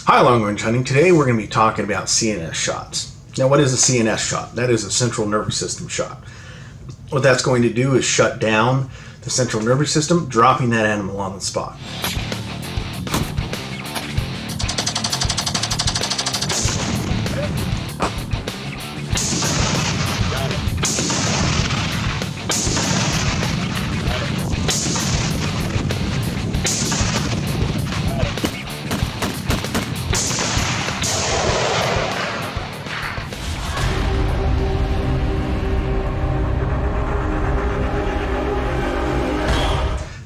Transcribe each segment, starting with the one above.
Hi, long range hunting. Today we're going to be talking about CNS shots. Now, what is a CNS shot? That is a central nervous system shot. What that's going to do is shut down the central nervous system, dropping that animal on the spot.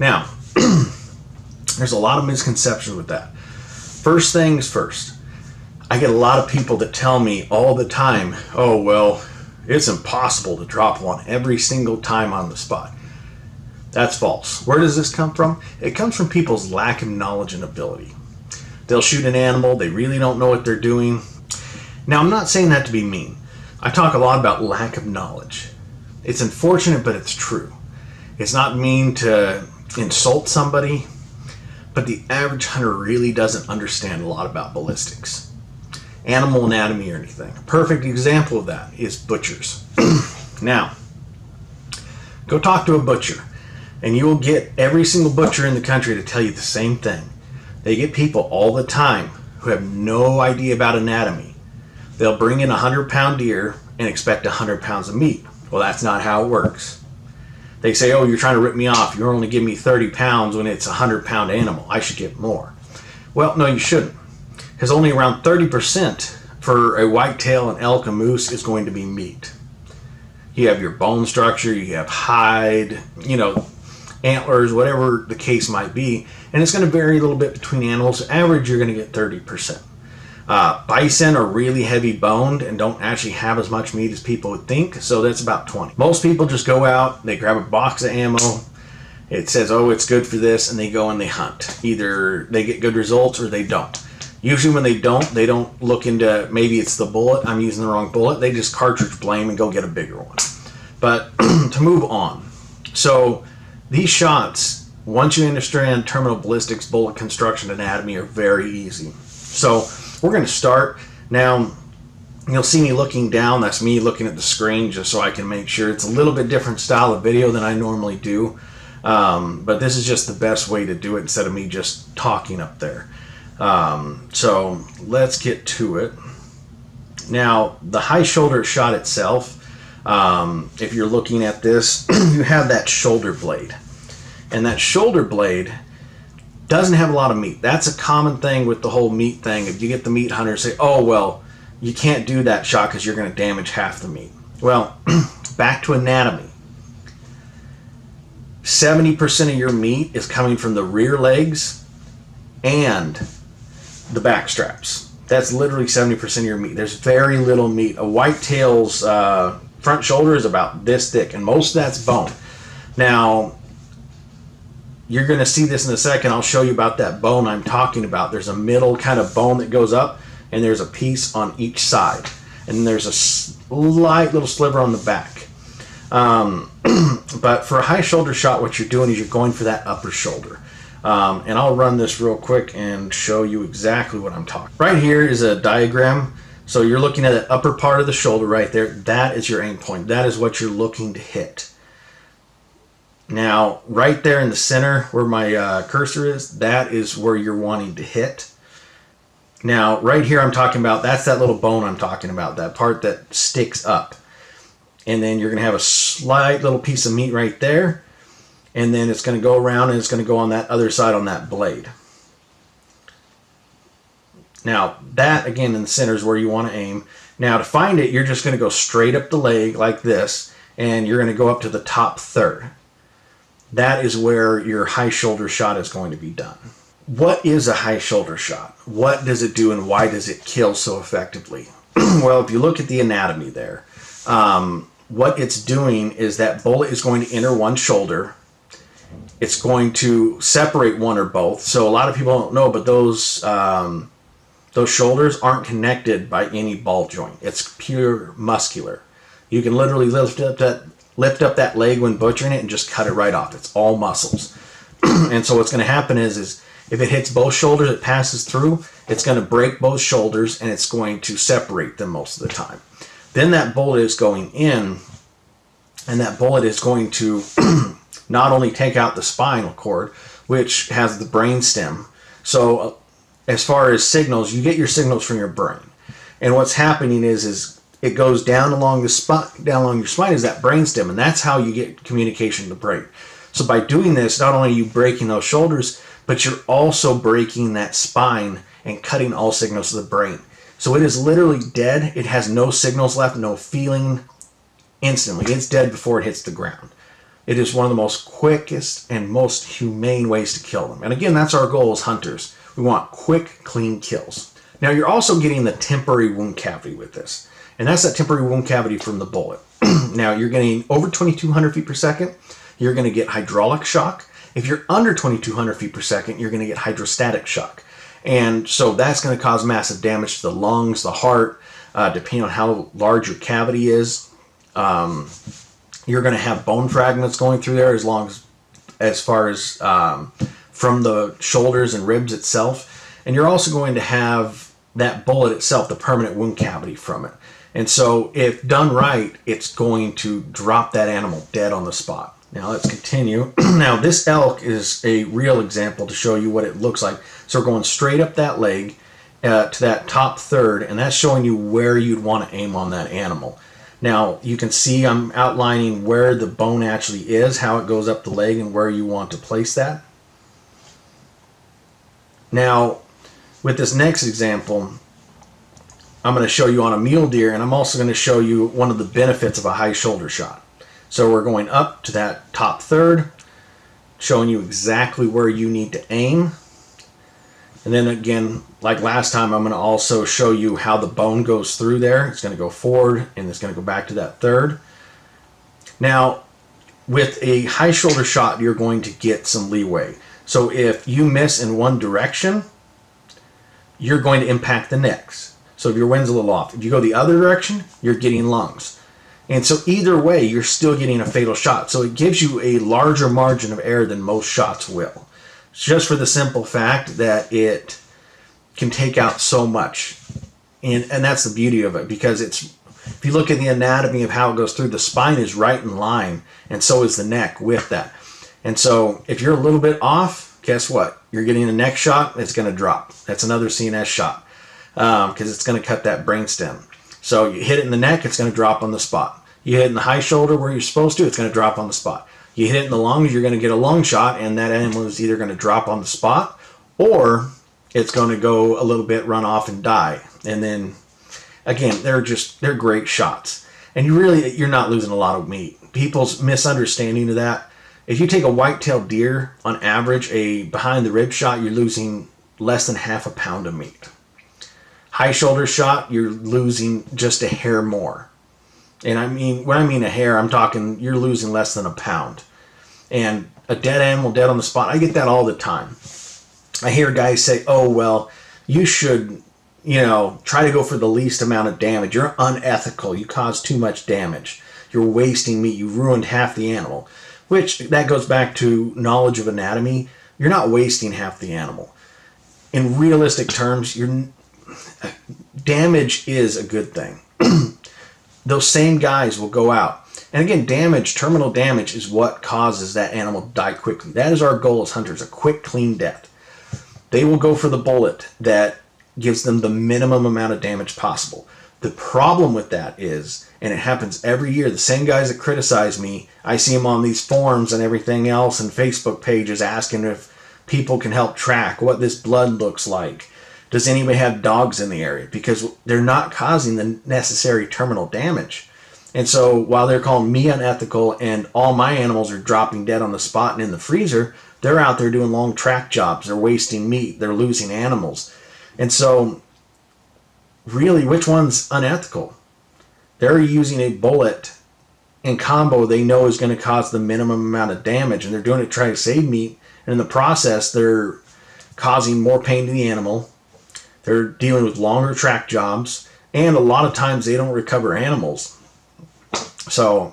Now, there's a lot of misconceptions with that. First things first, I get a lot of people that tell me all the time, oh, well, it's impossible to drop one every single time on the spot. That's false. Where does this come from? It comes from people's lack of knowledge and ability. They'll shoot an animal, they really don't know what they're doing. Now, I'm not saying that to be mean. I talk a lot about lack of knowledge. It's unfortunate, but it's true. It's not mean to insult somebody, but the average hunter really doesn't understand a lot about ballistics, animal anatomy, or anything. A perfect example of that is butchers. Now, go talk to a butcher, and you will get every single butcher in the country to tell you the same thing. They get people all the time who have no idea about anatomy. They'll bring in a 100-pound deer and expect 100 pounds of meat. Well, that's not how it works. They say, oh, you're trying to rip me off. You're only giving me 30 pounds when it's a 100-pound animal. I should get more. Well, no, you shouldn't. Because only around 30% for a whitetail, an elk, a moose is going to be meat. You have your bone structure, you have hide, antlers, whatever the case might be. And it's going to vary a little bit between animals. So average, you're going to get 30%. Bison are really heavy boned and don't actually have as much meat as people would think, so that's about 20. Most people just go out, they grab a box of ammo, it says, oh, it's good for this, and they go and they hunt. Either they get good results or they don't. Usually when they don't look into, maybe it's the bullet, I'm using the wrong bullet, they just cartridge blame and go get a bigger one. But to move on, so these shots, once you understand terminal ballistics, bullet construction, anatomy, are very easy. So we're going to start. Now, you'll see me looking down. That's me looking at the screen just so I can make sure. It's a little bit different style of video than I normally do. But this is just the best way to do it instead of me just talking up there. So let's get to it. Now, the high shoulder shot itself, if you're looking at this, you have that shoulder blade. And that shoulder blade doesn't have a lot of meat. That's a common thing with the whole meat thing. If you get the meat hunters say, oh, well, you can't do that shot because you're going to damage half the meat. Well, back to anatomy. 70% of your meat is coming from the rear legs and the back straps. That's literally 70% of your meat. There's very little meat. A whitetail's front shoulder is about this thick, and most of that's bone. Now, you're going to see this in a second. I'll show you about that bone I'm talking about. There's a middle kind of bone that goes up, and there's a piece on each side. And there's a slight little sliver on the back. But for a high shoulder shot, what you're doing is you're going for that upper shoulder. And I'll run this real quick and show you exactly what I'm talking. Right here is a diagram. So you're looking at the upper part of the shoulder right there. That is your aim point. That is what you're looking to hit. Now, right there in the center where my cursor is, that is where you're wanting to hit. Now, right here I'm talking about, that's that little bone I'm talking about, that part that sticks up. And then you're going to have a slight little piece of meat right there. And then it's going to go around and it's going to go on that other side on that blade. Now, that, again, in the center is where you want to aim. Now, to find it, you're just going to go straight up the leg like this, and you're going to go up to the top third. That is where your high shoulder shot is going to be done. What is a high shoulder shot? What does it do and why does it kill so effectively? Well, if you look at the anatomy there, what it's doing is that bullet is going to enter one shoulder. It's going to separate one or both. So a lot of people don't know, but those shoulders aren't connected by any ball joint. It's pure muscular. You can literally lift up that leg when butchering it and just cut it right off. It's all muscles. And so what's going to happen is If it hits both shoulders, it passes through, it's going to break both shoulders and it's going to separate them most of the time. Then that bullet is going in, and that bullet is going to not only take out the spinal cord, which has the brain stem. So as far as signals, you get your signals from your brain. And what's happening is it goes down along the down along your spine is that brain stem, and that's how you get communication to the brain. So by doing this, not only are you breaking those shoulders, but you're also breaking that spine and cutting all signals to the brain. So it is literally dead. It has no signals left, no feeling. Instantly, it's dead before it hits the ground. It is one of the most quickest and most humane ways to kill them. And again, that's our goal as hunters. We want quick, clean kills. Now, you're also getting the temporary wound cavity with this. And that's that temporary wound cavity from the bullet. Now, you're getting over 2,200 feet per second. You're going to get hydraulic shock. If you're under 2,200 feet per second, you're going to get hydrostatic shock. And so that's going to cause massive damage to the lungs, the heart, depending on how large your cavity is. You're going to have bone fragments going through there as far as from the shoulders and ribs itself. And you're also going to have that bullet itself, the permanent wound cavity from it. And so if done right, it's going to drop that animal dead on the spot. Now let's continue. Now this elk is a real example to show you what it looks like. So we're going straight up that leg to that top third, and that's showing you where you'd want to aim on that animal. Now you can see I'm outlining where the bone actually is, how it goes up the leg, and where you want to place that. Now with this next example, I'm going to show you on a mule deer, and I'm also going to show you one of the benefits of a high shoulder shot. So we're going up to that top third, showing you exactly where you need to aim. And then again, like last time, I'm going to also show you how the bone goes through there. It's going to go forward, and it's going to go back to that third. Now, with a high shoulder shot, you're going to get some leeway. So if you miss in one direction, you're going to impact the next. So if your wind's a little off, if you go the other direction, you're getting lungs. And so either way, you're still getting a fatal shot. So it gives you a larger margin of error than most shots will. Just for the simple fact that it can take out so much. And that's the beauty of it, because if you look at the anatomy of how it goes through, the spine is right in line, and so is the neck with that. And so if you're a little bit off, guess what? You're getting a neck shot, it's going to drop. That's another CNS shot. Because it's going to cut that brain stem. So you hit it in the neck, it's going to drop on the spot. You hit it in the high shoulder where you're supposed to, it's going to drop on the spot. You hit it in the lungs, you're going to get a lung shot, and that animal is either going to drop on the spot, or it's going to go a little bit, run off, and die. And then, again, they're great shots. And you're not losing a lot of meat. People's misunderstanding of that, if you take a white-tailed deer, on average, a behind the rib shot, you're losing less than half a pound of meat. High shoulder shot, you're losing just a hair more. And when I mean a hair, I'm talking you're losing less than a pound. And a dead animal dead on the spot, I get that all the time. I hear guys say, oh, well, you should, try to go for the least amount of damage. You're unethical. You cause too much damage. You're wasting meat. You ruined half the animal. Which, that goes back to knowledge of anatomy. You're not wasting half the animal. In realistic terms, damage is a good thing. Those same guys will go out. And again, terminal damage is what causes that animal to die quickly. That is our goal as hunters, a quick, clean death. They will go for the bullet that gives them the minimum amount of damage possible. The problem with that is, and it happens every year, the same guys that criticize me, I see them on these forums and everything else and Facebook pages asking if people can help track what this blood looks like. Does anybody have dogs in the area? Because they're not causing the necessary terminal damage. And so while they're calling me unethical and all my animals are dropping dead on the spot and in the freezer, they're out there doing long track jobs. They're wasting meat. They're losing animals. And so really, which one's unethical? They're using a bullet in combo they know is going to cause the minimum amount of damage, and they're doing it to try to save meat. And in the process, they're causing more pain to the animal. They're dealing with longer track jobs, and a lot of times they don't recover animals. So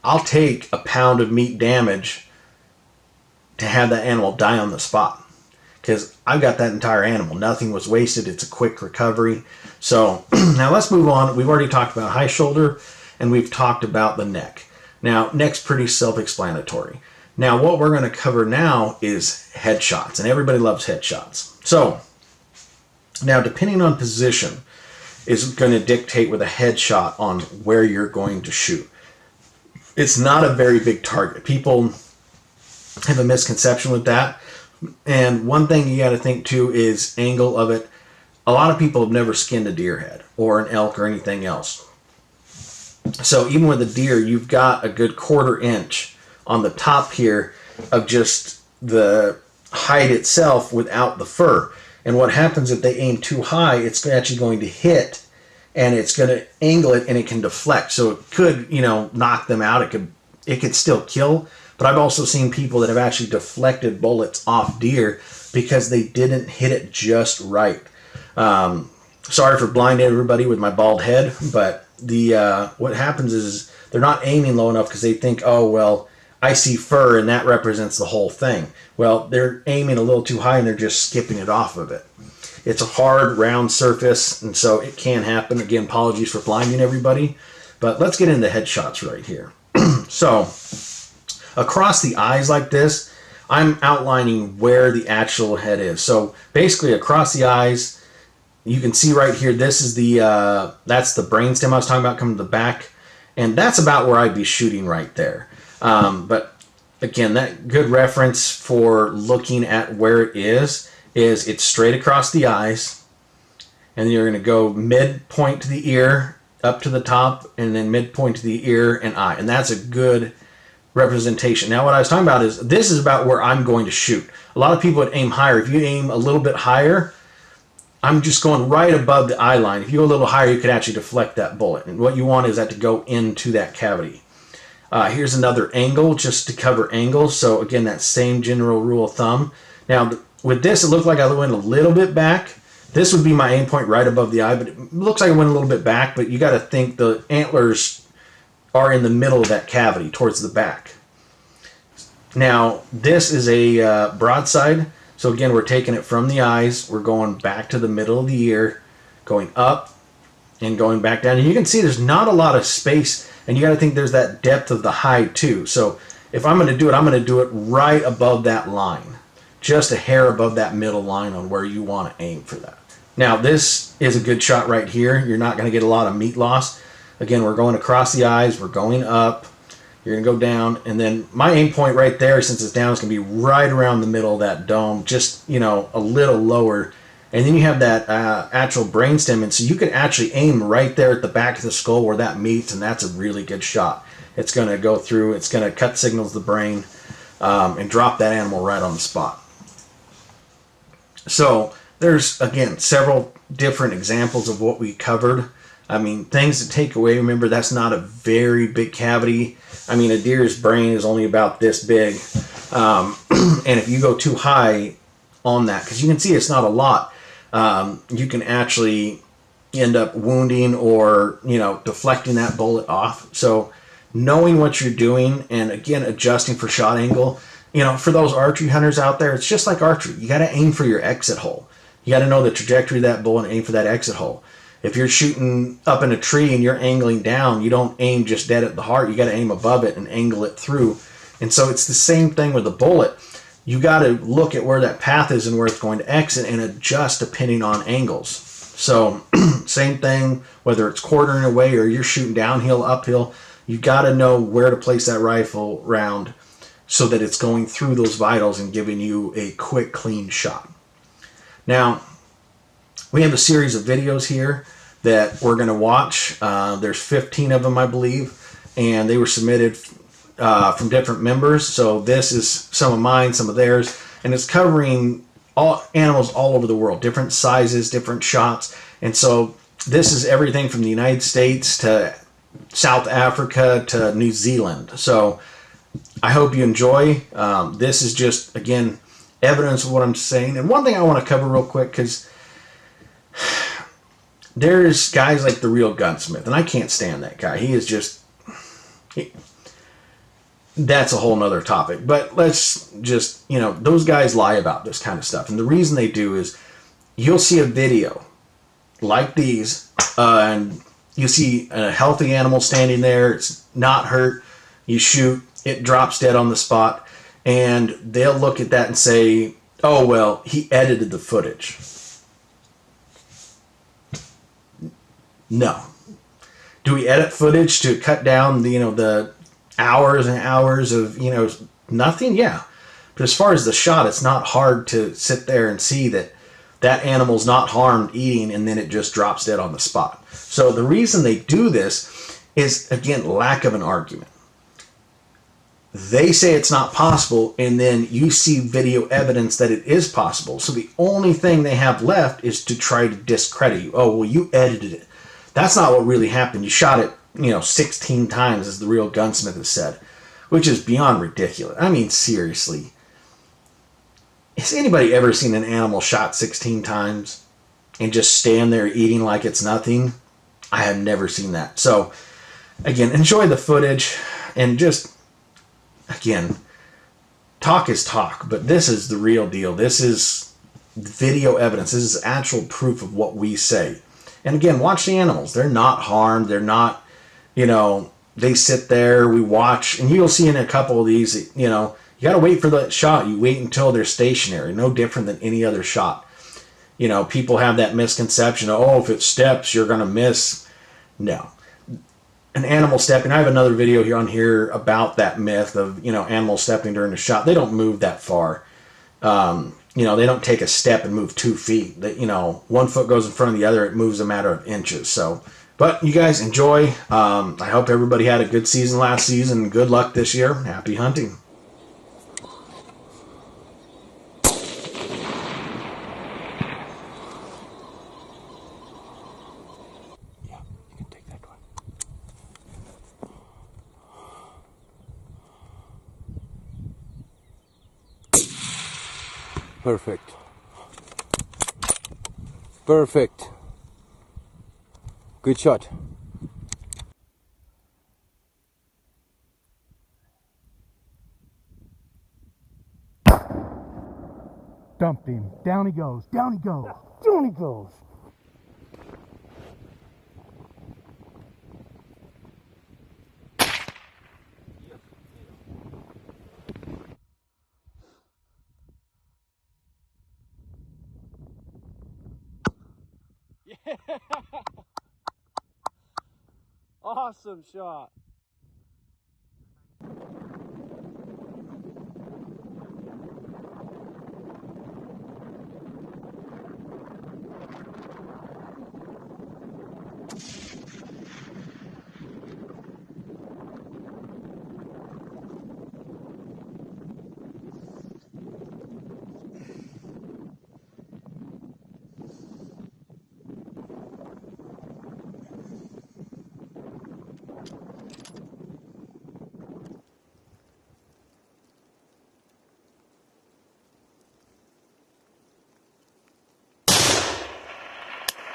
I'll take a pound of meat damage to have that animal die on the spot. because I've got that entire animal. Nothing was wasted. It's a quick recovery. So now let's move on. We've already talked about high shoulder, and we've talked about the neck. Now, neck's pretty self-explanatory. Now, what we're going to cover now is headshots, and everybody loves headshots. So now, depending on position, is going to dictate with a headshot on where you're going to shoot. It's not a very big target. People have a misconception with that. And one thing you got to think too is angle of it. A lot of people have never skinned a deer head or an elk or anything else. So even with a deer, you've got a good 1/4 inch on the top here of just the hide itself without the fur. And what happens if they aim too high, it's actually going to hit and it's going to angle it and it can deflect. So it could, knock them out. It could still kill. But I've also seen people that have actually deflected bullets off deer because they didn't hit it just right. Sorry for blinding everybody with my bald head, but what happens is they're not aiming low enough because they think, oh, well, I see fur and that represents the whole thing. Well, they're aiming a little too high and they're just skipping it off of it. It's a hard, round surface, and so it can happen. Again, apologies for blinding everybody, but let's get into headshots right here. So, across the eyes like this, I'm outlining where the actual head is. So, basically, across the eyes, you can see right here, this is that's the brainstem I was talking about coming to the back, and that's about where I'd be shooting right there. But again, that good reference for looking at where it is it's straight across the eyes, and you're going to go midpoint to the ear, up to the top, and then midpoint to the ear and eye, and that's a good representation. Now, what I was talking about is this is about where I'm going to shoot. A lot of people would aim higher. If you aim a little bit higher, I'm just going right above the eye line. If you go a little higher, you could actually deflect that bullet. And what you want is that to go into that cavity. Here's another angle just to cover angles. So again, that same general rule of thumb. Now, with this, it looked like I went a little bit back. This would be my aim point right above the eye, but it looks like I went a little bit back. But you got to think the antlers are in the middle of that cavity towards the back. Now, this is a broadside. So again, we're taking it from the eyes. We're going back to the middle of the ear, going up and going back down. And you can see there's not a lot of space, and you got to think there's that depth of the hide too. So if I'm going to do it, I'm going to do it right above that line, just a hair above that middle line on where you want to aim for that. Now, this is a good shot right here. You're not going to get a lot of meat loss. Again, we're going across the eyes. We're going up. You're going to go down, and then my aim point right there, since it's down, is going to be right around the middle of that dome, just, a little lower. And then you have that actual brainstem, and so you can actually aim right there at the back of the skull where that meets, and that's a really good shot. It's going to go through, it's going to cut signals to the brain, and drop that animal right on the spot. So there's, again, several different examples of what we covered. I mean, things to take away. Remember, that's not a very big cavity. I mean, a deer's brain is only about this big. And if you go too high on that, because you can see it's not a lot, you can actually end up wounding or, deflecting that bullet off. So knowing what you're doing and, again, adjusting for shot angle, for those archery hunters out there, it's just like archery. You got to aim for your exit hole. You got to know the trajectory of that bullet and aim for that exit hole. If you're shooting up in a tree and you're angling down, you don't aim just dead at the heart. You got to aim above it and angle it through. And so it's the same thing with the bullet. You got to look at where that path is and where it's going to exit and adjust depending on angles. So same thing, whether it's quartering away or you're shooting downhill, uphill, you got to know where to place that rifle round so that it's going through those vitals and giving you a quick, clean shot. Now, we have a series of videos here that we're going to watch. There's 15 of them, I believe, and they were submitted from different members. So this is some of mine, some of theirs, and it's covering all animals all over the world, different sizes, different shots. And so this is everything from the United States to South Africa to New Zealand. So I hope you enjoy. This is just, again, evidence of what I'm saying. And one thing I want to cover real quick, because there's guys like the Real Gunsmith, and I can't stand that guy. He is just... that's a whole nother topic. But let's just, those guys lie about this kind of stuff. And the reason they do is you'll see a video like these, and you see a healthy animal standing there. It's not hurt. You shoot, it drops dead on the spot. And they'll look at that and say, oh, well, he edited the footage. No. Do we edit footage to cut down the hours and hours of, nothing? Yeah. But as far as the shot, it's not hard to sit there and see that animal's not harmed eating, and then it just drops dead on the spot. So the reason they do this is, again, lack of an argument. They say it's not possible, and then you see video evidence that it is possible. So the only thing they have left is to try to discredit you. Oh, well, you edited it. That's not what really happened. You shot it, 16 times, as the real gunsmith has said, which is beyond ridiculous. I mean, seriously. Has anybody ever seen an animal shot 16 times and just stand there eating like it's nothing? I have never seen that. So, again, enjoy the footage, and just, again, talk is talk, but this is the real deal. This is video evidence. This is actual proof of what we say. And again, watch the animals. They're not harmed. They're not, they sit there, we watch, and you'll see in a couple of these, you got to wait for that shot. You wait until they're stationary. No different than any other shot. People have that misconception of, oh, if it steps, you're going to miss. No. An animal stepping, I have another video here on here about that myth of, animals stepping during the shot. They don't move that far. They don't take a step and move 2 feet. They, one foot goes in front of the other. It moves a matter of inches. So, but you guys enjoy. I hope everybody had a good season last season. Good luck this year. Happy hunting. Perfect. Perfect. Good shot. Dumped him. Down he goes. Down he goes. Down he goes. Yeah. Awesome shot.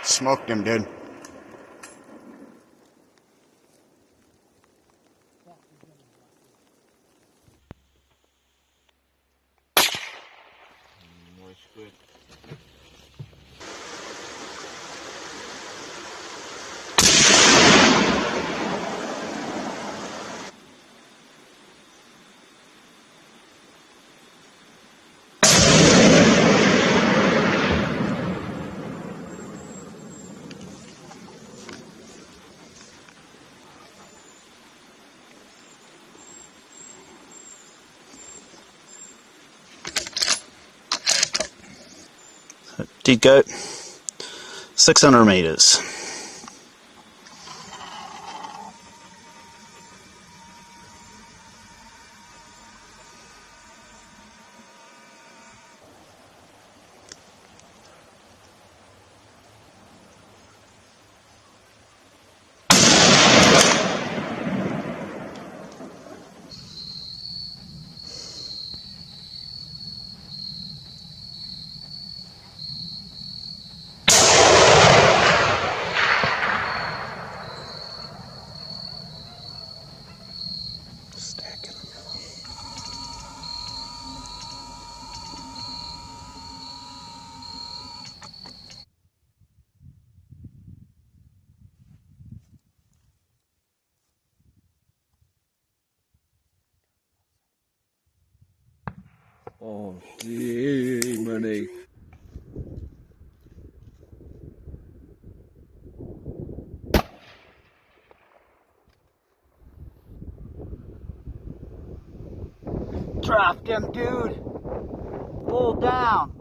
Smoked him, dude. Good. Dead goat, 600 meters. Oh, gee, money. Dropped him, dude. Pull down.